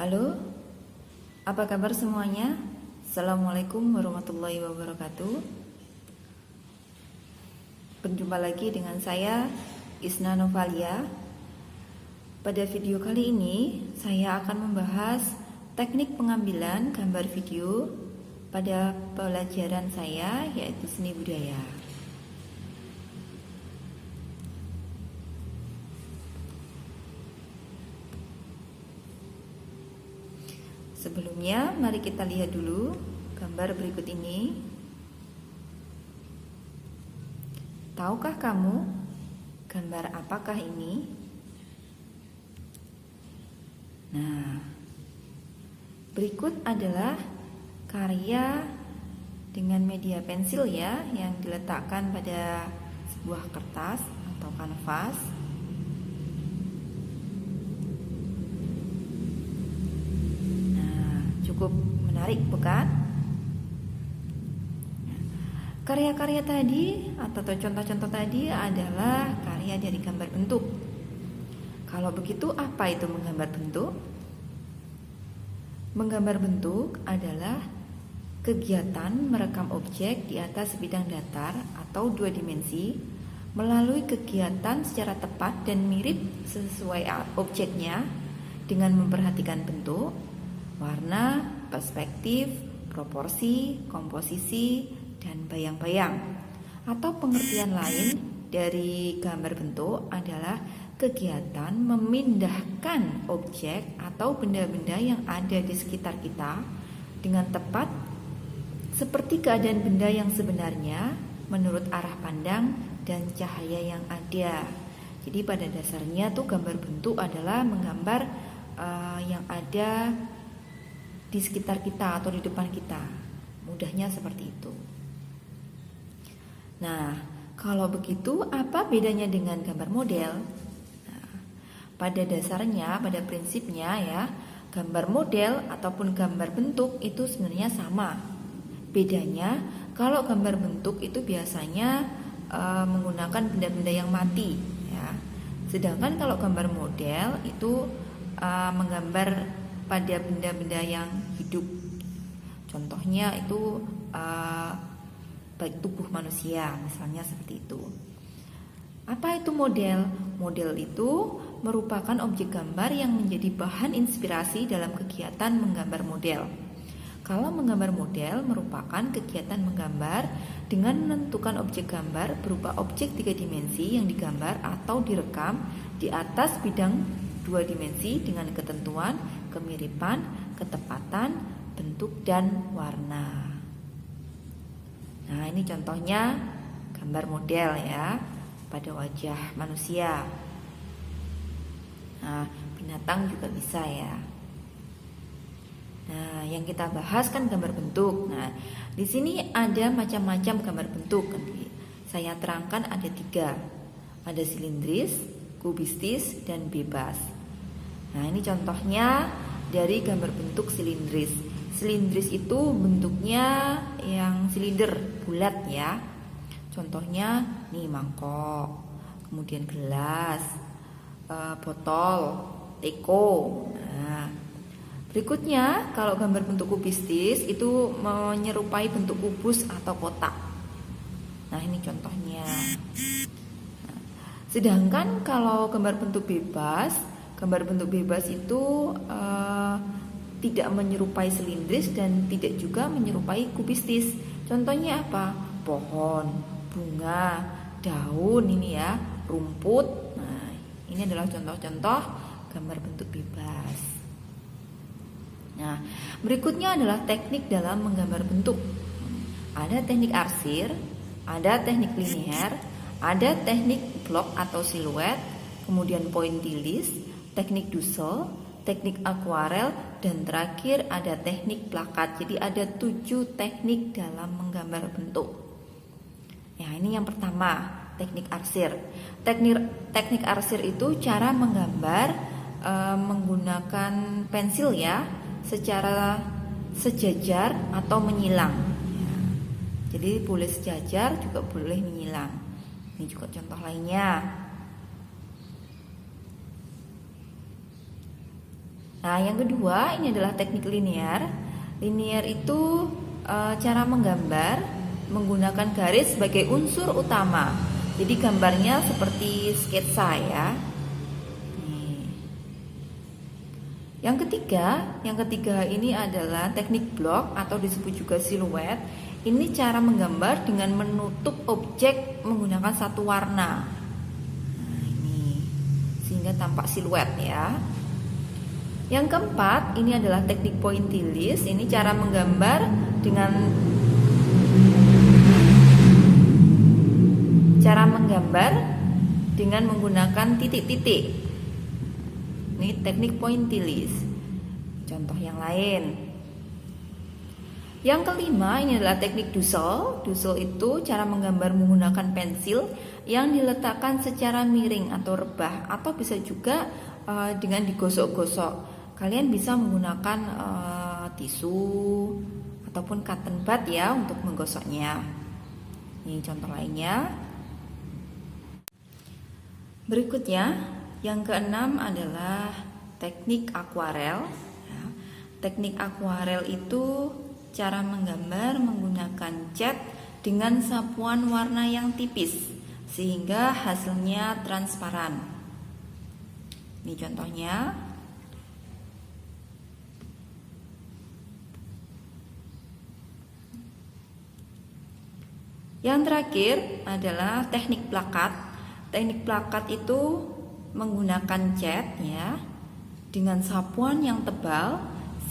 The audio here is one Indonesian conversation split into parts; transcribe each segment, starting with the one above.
Halo, apa kabar semuanya? Assalamualaikum warahmatullahi wabarakatuh. Berjumpa lagi dengan saya, Isna Novalia. Pada video kali ini, saya akan membahas teknik pengambilan gambar video pada pelajaran saya, yaitu seni budaya. Sebelumnya, mari kita lihat dulu gambar berikut ini. Tahukah kamu gambar apakah ini? Nah, berikut adalah karya dengan media pensil ya, yang diletakkan pada sebuah kertas atau kanvas. Cukup menarik, bukan? Karya-karya tadi atau contoh-contoh tadi adalah karya dari gambar bentuk. Kalau begitu, apa itu menggambar bentuk? Menggambar bentuk adalah kegiatan merekam objek di atas bidang datar atau dua dimensi melalui kegiatan secara tepat dan mirip sesuai objeknya dengan memperhatikan bentuk, warna, perspektif, proporsi, komposisi, dan bayang-bayang. Atau pengertian lain dari gambar bentuk adalah kegiatan memindahkan objek atau benda-benda yang ada di sekitar kita dengan tepat seperti keadaan benda yang sebenarnya menurut arah pandang dan cahaya yang ada. Jadi pada dasarnya tuh gambar bentuk adalah menggambar yang ada di sekitar kita atau di depan kita. Mudahnya seperti itu. Nah, kalau begitu apa bedanya dengan gambar model? Nah, pada dasarnya, pada prinsipnya ya, gambar model ataupun gambar bentuk itu sebenarnya sama. Bedanya, kalau gambar bentuk itu biasanya menggunakan benda-benda yang mati ya. Sedangkan kalau gambar model itu menggambar pada benda-benda yang hidup. Contohnya itu baik tubuh manusia, misalnya seperti itu. Apa itu model? Model itu merupakan objek gambar yang menjadi bahan inspirasi dalam kegiatan menggambar model. Kalau menggambar model merupakan kegiatan menggambar dengan menentukan objek gambar berupa objek 3 dimensi yang digambar atau direkam di atas bidang 2 dimensi dengan ketentuan, kemiripan, ketepatan, bentuk, dan warna. Nah, ini contohnya gambar model ya pada wajah manusia. Nah, binatang juga bisa ya. Nah, yang kita bahas kan gambar bentuk. Nah, di sini ada macam-macam gambar bentuk. Saya terangkan ada 3. Ada silindris, kubistis, dan bebas. Nah, ini contohnya dari gambar bentuk silindris. Silindris itu bentuknya yang silinder, bulat ya. Contohnya nih mangkok, kemudian gelas, botol, teko. Nah, berikutnya kalau gambar bentuk kubistis itu menyerupai bentuk kubus atau kotak. Nah, ini contohnya. Nah, sedangkan kalau gambar bentuk bebas itu tidak menyerupai silindris dan tidak juga menyerupai kubistis. Contohnya apa? Pohon, bunga, daun ini ya, rumput. Nah, ini adalah contoh-contoh gambar bentuk bebas. Nah, berikutnya adalah teknik dalam menggambar bentuk. Ada teknik arsir, ada teknik linier, ada teknik blok atau siluet, kemudian pointillis, teknik Dussel, teknik akuarel, dan terakhir ada teknik plakat. Jadi ada 7 teknik dalam menggambar bentuk. Ya, ini yang pertama, teknik arsir. Teknik arsir itu cara menggambar menggunakan pensil ya, secara sejajar atau menyilang ya. Jadi boleh sejajar juga boleh menyilang. Ini juga contoh lainnya. Nah, yang kedua ini adalah teknik linear. Linear itu cara menggambar menggunakan garis sebagai unsur utama. Jadi gambarnya seperti sketsa ya. Nih. Yang ketiga ini adalah teknik blok atau disebut juga siluet. Ini cara menggambar dengan menutup objek menggunakan satu warna. Nah, ini sehingga tampak siluet ya. Yang keempat, ini adalah teknik pointillist. Ini cara menggambar dengan menggunakan titik-titik. Ini teknik pointillist. Contoh yang lain. Yang kelima, ini adalah teknik Dussel. Dussel itu cara menggambar menggunakan pensil yang diletakkan secara miring atau rebah, atau bisa juga dengan digosok-gosok. Kalian bisa menggunakan tisu ataupun cotton bud ya untuk menggosoknya. Ini contoh lainnya. Berikutnya, yang keenam adalah teknik akuarel. Ya. Teknik akuarel itu cara menggambar menggunakan cat dengan sapuan warna yang tipis sehingga hasilnya transparan. Ini contohnya. Yang terakhir adalah teknik plakat. Teknik plakat itu menggunakan cat ya dengan sapuan yang tebal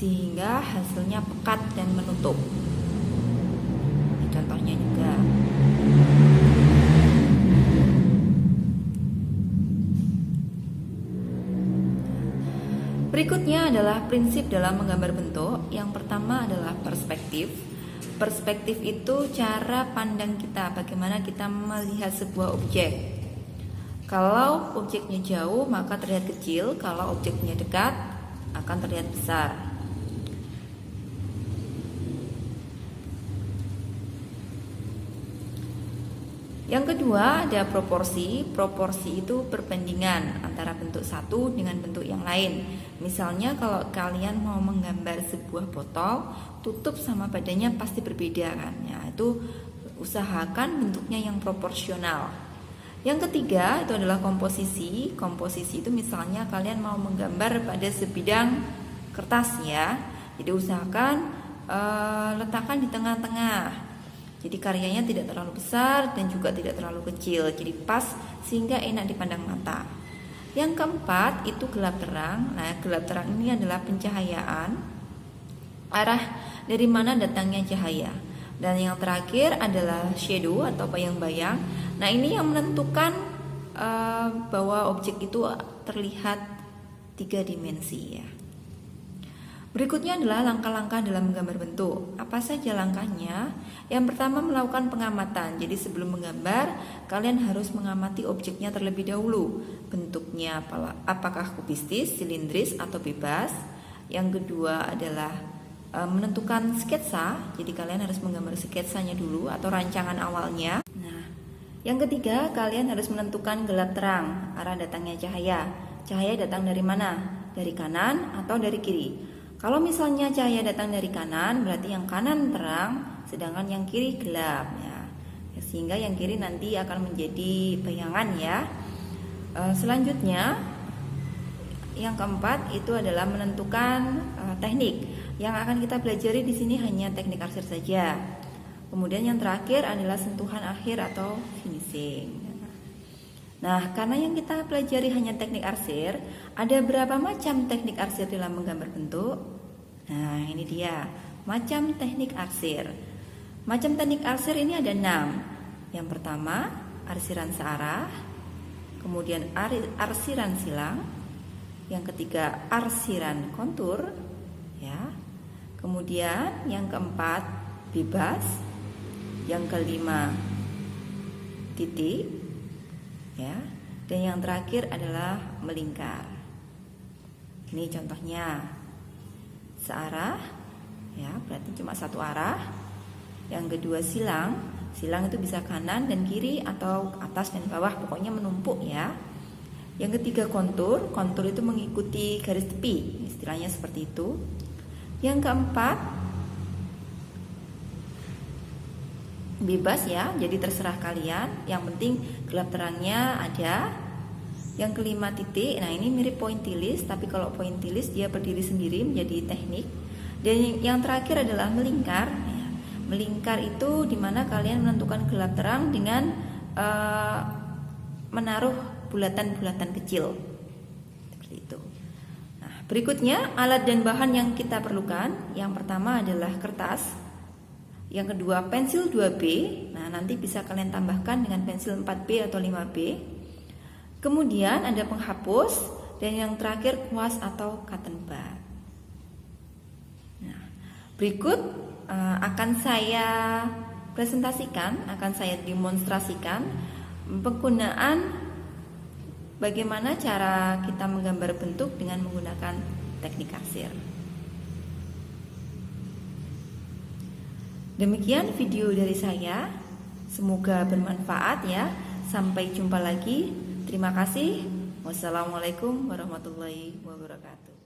sehingga hasilnya pekat dan menutup. Ini contohnya juga. Berikutnya adalah prinsip dalam menggambar bentuk. Yang pertama adalah perspektif. Perspektif itu cara pandang kita, bagaimana kita melihat sebuah objek. Kalau objeknya jauh maka terlihat kecil, kalau objeknya dekat akan terlihat besar. Yang kedua ada proporsi. Proporsi itu perbandingan antara bentuk satu dengan bentuk yang lain. Misalnya kalau kalian mau menggambar sebuah botol, tutup sama badannya pasti berbeda kan. Ya, itu usahakan bentuknya yang proporsional. Yang ketiga itu adalah komposisi. Komposisi itu misalnya kalian mau menggambar pada sebidang kertas ya. Jadi usahakan letakkan di tengah-tengah. Jadi karyanya tidak terlalu besar dan juga tidak terlalu kecil. Jadi pas sehingga enak dipandang mata. Yang keempat itu gelap terang. Nah, gelap terang ini adalah pencahayaan, arah dari mana datangnya cahaya. Dan yang terakhir adalah shadow atau bayang-bayang. Nah, ini yang menentukan bahwa objek itu terlihat 3 dimensi ya. Berikutnya adalah langkah-langkah dalam menggambar bentuk. Apa saja langkahnya? Yang pertama melakukan pengamatan. Jadi sebelum menggambar, kalian harus mengamati objeknya terlebih dahulu. Bentuknya apakah kubistis, silindris, atau bebas. Yang kedua adalah menentukan sketsa. Jadi kalian harus menggambar sketsanya dulu atau rancangan awalnya. Nah, yang ketiga kalian harus menentukan gelap terang, arah datangnya cahaya. Cahaya datang dari mana? Dari kanan atau dari kiri? Kalau misalnya cahaya datang dari kanan, berarti yang kanan terang, sedangkan yang kiri gelap ya. Sehingga yang kiri nanti akan menjadi bayangan ya. Selanjutnya, yang keempat itu adalah menentukan teknik. Yang akan kita pelajari di sini hanya teknik arsir saja. Kemudian yang terakhir adalah sentuhan akhir atau finishing. Nah, karena yang kita pelajari hanya teknik arsir, ada berapa macam teknik arsir dalam menggambar bentuk? Nah, ini dia, macam teknik arsir. Macam teknik arsir ini ada 6. Yang pertama, arsiran searah. Kemudian arsiran silang. Yang ketiga, arsiran kontur. Ya. Kemudian yang keempat, bebas. Yang kelima, titik. Ya, dan yang terakhir adalah melingkar. Ini contohnya searah, ya berarti cuma satu arah. Yang kedua silang, silang itu bisa kanan dan kiri atau atas dan bawah, pokoknya menumpuk ya. Yang ketiga kontur, kontur itu mengikuti garis tepi, istilah istilahnya seperti itu. Yang keempat, bebas ya, jadi terserah kalian, yang penting gelap terangnya ada. Yang kelima, titik. Nah, ini mirip pointillis, tapi kalau pointillis dia berdiri sendiri menjadi teknik. Dan yang terakhir adalah melingkar. Melingkar itu dimana kalian menentukan gelap terang dengan menaruh bulatan-bulatan kecil seperti itu. Nah, berikutnya alat dan bahan yang kita perlukan. Yang pertama adalah kertas. Yang kedua, pensil 2B. Nah, nanti bisa kalian tambahkan dengan pensil 4B atau 5B. Kemudian ada penghapus, dan yang terakhir kuas atau cotton bud. Nah, berikut akan saya presentasikan, akan saya demonstrasikan penggunaan bagaimana cara kita menggambar bentuk dengan menggunakan teknik arsir. Demikian video dari saya, semoga bermanfaat ya. Sampai jumpa lagi. Terima kasih. Wassalamualaikum warahmatullahi wabarakatuh.